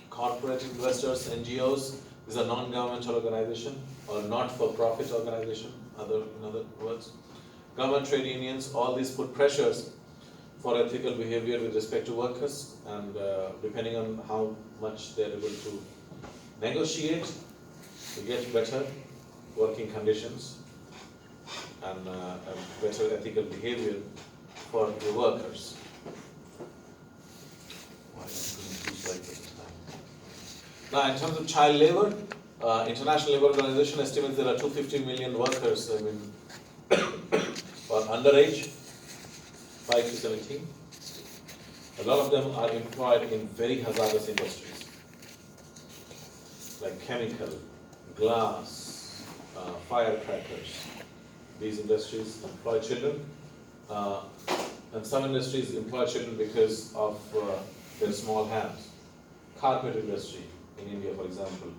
corporate investors, NGOs. These are non-governmental organization or not-for-profit organization, in other words. Government, trade unions, all these put pressures for ethical behavior with respect to workers, and depending on how much they're able to negotiate to get better working conditions and better ethical behavior for the workers. Why am I going to slide this time? Now, in terms of child labor, International Labour Organization estimates there are 250 million workers, are underage, 5 to 17. A lot of them are employed in very hazardous industries, like chemical, glass, firecrackers. These industries employ children, and some industries employ children because of their small hands. Carpet industry in India, for example,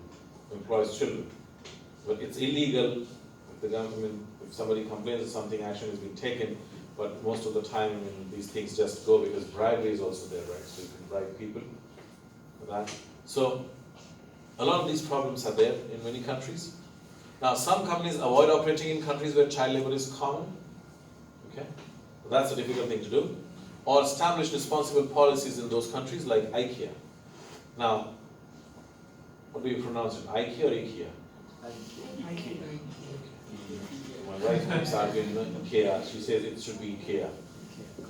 employs children, but it's illegal. If the government, if somebody complains that something, action is being taken, but most of the time, these things just go because bribery is also there, right? So you can bribe people for that. So a lot of these problems are there in many countries. Now, some companies avoid operating in countries where child labor is common. Okay, that's a difficult thing to do. Or establish responsible policies in those countries, like IKEA. Now, what do you pronounce it? IKEA or IKEA? IKEA. My wife keeps arguing IKEA. She says it should be IKEA.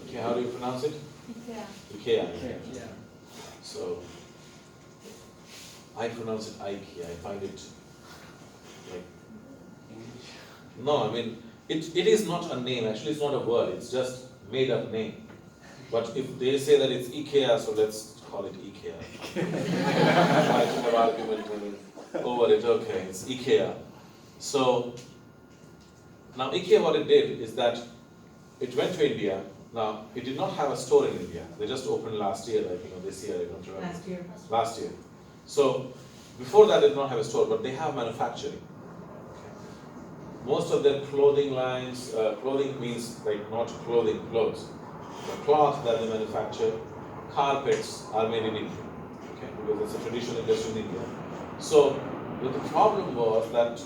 Okay, how do you pronounce it? IKEA. Yeah. So I pronounce it IKEA. I find it like no. It is not a name. Actually, it's not a word. It's just made up name. But if they say that it's IKEA, so let's call it IKEA. I can have argument over it. Okay, it's IKEA. So now IKEA, what it did is that it went to India. Now it did not have a store in India. They just opened last year, this year, I don't remember. Last year. So before that, they did not have a store, but they have manufacturing. Most of their clothing lines, clothing means like not clothing, clothes. The cloth that they manufacture, carpets are made in India, okay, because it's a traditional industry in India. So the problem was that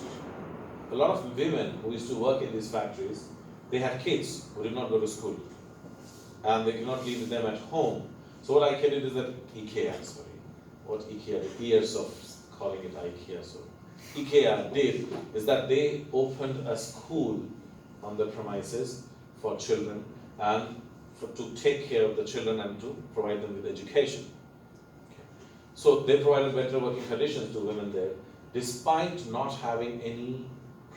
a lot of women who used to work in these factories, they had kids who did not go to school, and they could not leave them at home. So what IKEA did is that what IKEA, the years of calling it IKEA, so IKEA did is that they opened a school on the premises for children and to take care of the children and to provide them with education. Okay. So they provided better working conditions to women there, despite not having any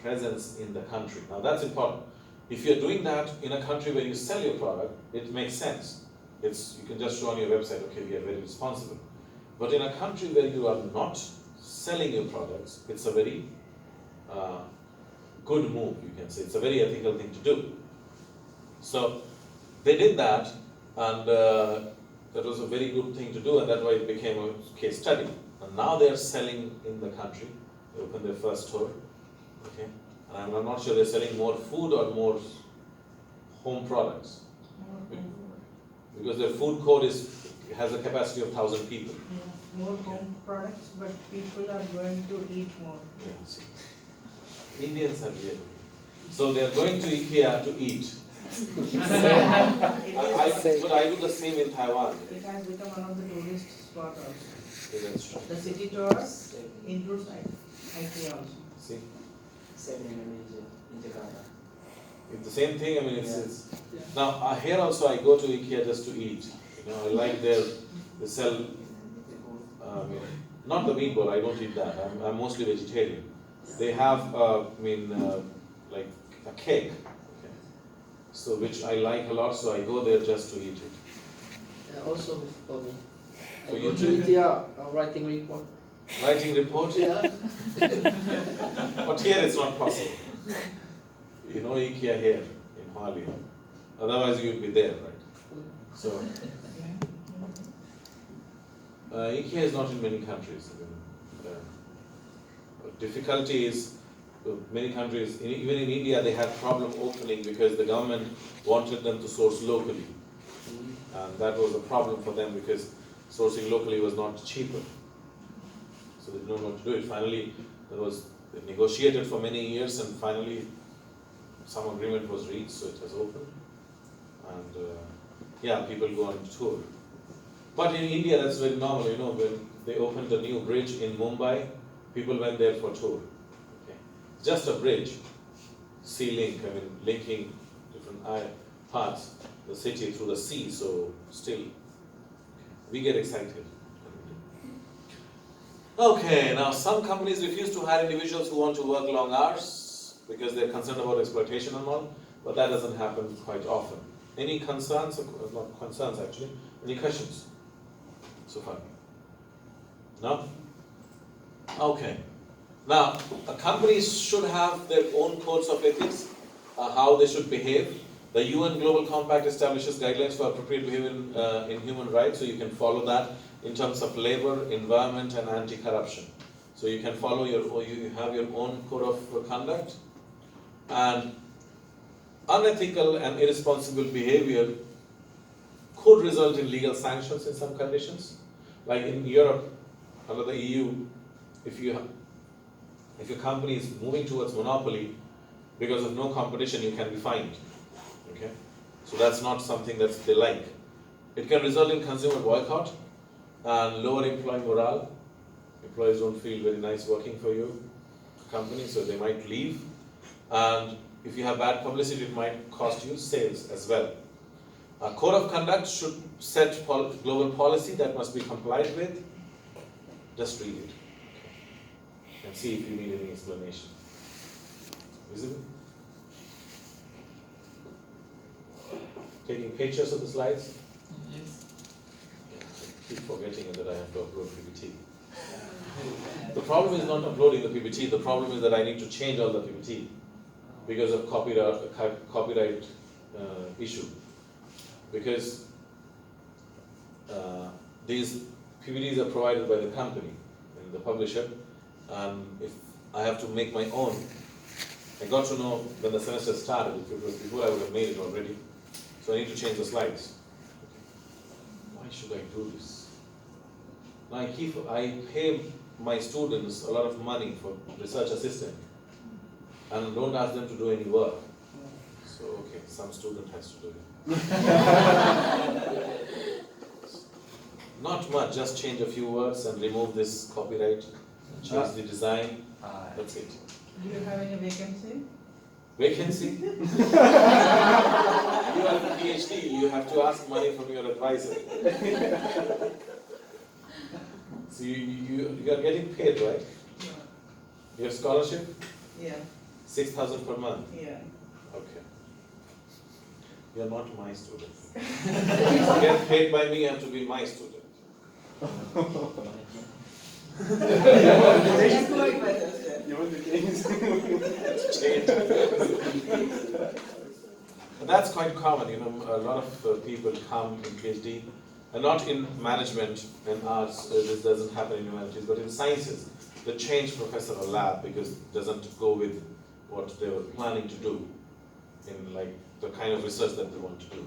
presence in the country. Now that's important. If you're doing that in a country where you sell your product, it makes sense. You can just show on your website, okay, we are very responsible. But in a country where you are not selling your products, it's a very good move, you can say. It's a very ethical thing to do. So they did that, and that was a very good thing to do, and that's why it became a case study. And now they are selling in the country. They opened their first store. Okay, and I'm not sure they're selling more food or more home products. Because their food court has a capacity of 1,000 people. Yeah, more home products, but people are going to eat more. Yeah, see. Indians are weird. So they are going to IKEA to eat. But I do the same in Taiwan. It has become one of the tourist spots also. Yeah, that's true. The city tours includes IKEA also. See, Same in Indonesia, in Jakarta. it's the same thing. It's now here also I go to IKEA just to eat. I like they sell. Not the meatball. I don't eat that. I'm mostly vegetarian. They have like a cake. So which I like a lot, so I go there just to eat it. Yeah, also for me. So I you go to do? India, writing report. Writing report? Yeah. But here it's not possible. You know IKEA here in Hali. Otherwise you'd be there, right? So IKEA is not in many countries. Difficulty is many countries, even in India, they had problem opening because the government wanted them to source locally. And that was a problem for them because sourcing locally was not cheaper. So they don't know what to do it. Finally, they negotiated for many years, and finally some agreement was reached, so it has opened. And yeah, people go on tour. But in India, that's very normal, you know, when they opened a new bridge in Mumbai, people went there for tour. Okay. Just a bridge, sea link, I mean, linking different parts, the city through the sea, so still, we get excited. Okay, now some companies refuse to hire individuals who want to work long hours because they're concerned about exploitation and all, but that doesn't happen quite often. Any concerns, not concerns actually, any questions so far? No? Okay. Now, companies should have their own codes of ethics, how they should behave. The UN Global Compact establishes guidelines for appropriate behavior in human rights, so you can follow that in terms of labor, environment, and anti-corruption. So you can follow you have your own code of conduct. And unethical and irresponsible behavior could result in legal sanctions in some conditions. Like in Europe, under the EU, if your company is moving towards monopoly, because of no competition, you can be fined. Okay? So that's not something that they like. It can result in consumer boycott and lower employee morale. Employees don't feel very nice working for your company, so they might leave. And if you have bad publicity, it might cost you sales as well. A code of conduct should set global policy that must be complied with. Just read it and see if you need any explanation. Visible? Taking pictures of the slides? Yes. Yeah, I keep forgetting that I have to upload PPT. The problem is not uploading the PPT, the problem is that I need to change all the PPT because of copyright issue. Because these PPTs are provided by the company and the publisher, and if I have to make my own, I got to know when the semester started. If it was before, I would have made it already. So I need to change the slides. Why should I do this? Now I pay my students a lot of money for research assistant, and don't ask them to do any work. So okay, some student has to do it. Not much, just change a few words and remove this copyright, change the design, that's it. Do you have any vacancy? Vacancy? You are a PhD, you have to ask money from your advisor. So you are getting paid, right? Your scholarship? Yeah, 6,000 per month? yeah. Okay. You are not my student. To get paid by me, you have to be my student. That's quite better, sir. That's quite common, you know, a lot of people come in PhD, and not in management and arts, this doesn't happen in humanities, but in sciences, they change professor or lab because it doesn't go with what they were planning to do in like the kind of research that they want to do.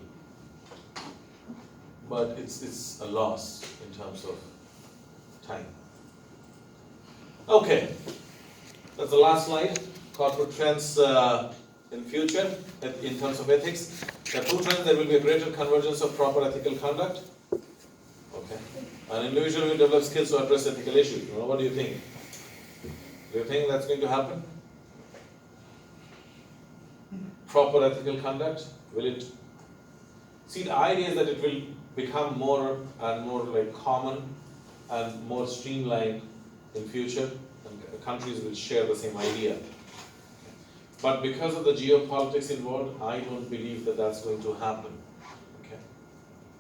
But it's a loss in terms of time. Okay, that's the last slide. Corporate trends in future in terms of ethics. There are two trends. There will be a greater convergence of proper ethical conduct. Okay, an individual will develop skills to address ethical issues. You know, what do you think? Do you think that's going to happen? Proper ethical conduct, will it? See, the idea is that it will become more and more like common and more streamlined in future, and countries will share the same idea. But because of the geopolitics involved, I don't believe that that's going to happen. Okay.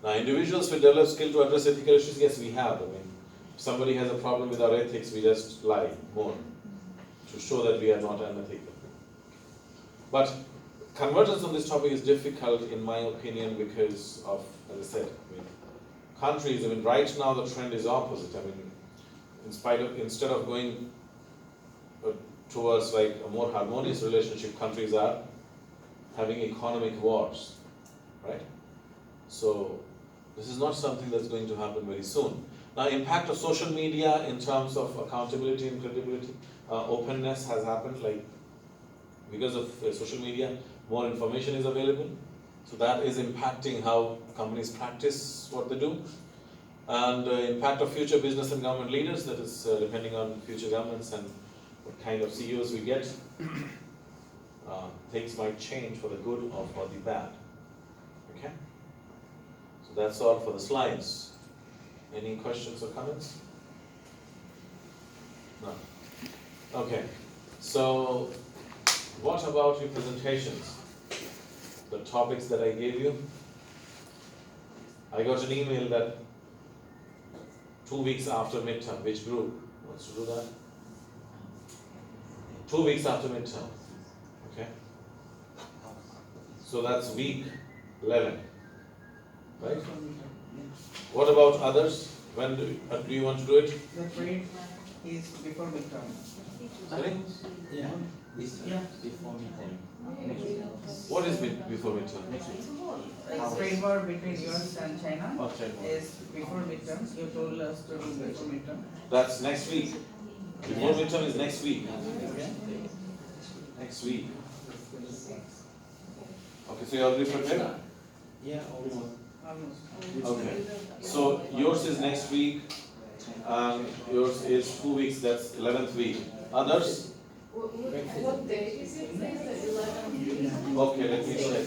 Now, individuals will develop skill to address ethical issues. Yes, we have. I mean, if somebody has a problem with our ethics, we just lie more to show that we are not unethical. But convergence on this topic is difficult, in my opinion, because of, as I said, I mean, countries. I mean, right now the trend is opposite. I mean, instead of going towards like a more harmonious relationship, countries are having economic wars, right? So this is not something that's going to happen very soon. Now, impact of social media in terms of accountability and credibility, openness has happened, like because of social media, more information is available. So that is impacting how companies practice what they do. And impact of future business and government leaders, that is depending on future governments and what kind of CEOs we get. Things might change for the good or for the bad. Okay? So that's all for the slides. Any questions or comments? No. Okay. So what about your presentations? The topics that I gave you? I got an email that 2 weeks after midterm, which group wants to do that? 2 weeks after midterm. Okay. So that's week 11. Right? What about others? When do you want to do it? The grade is before midterm. Sorry? Yeah. Yeah. Before midterm. What is before midterm? Trade war between US and China Oh, trade war. is before midterm. You told us to do before midterm. That's next week. Before midterm is next week. Next week. Okay, so you're already prepared? Yeah, almost. Almost. Okay. So yours is next week, and yours is 2 weeks, that's 11th week. Others? What day is it? The 11th? Okay, let me check.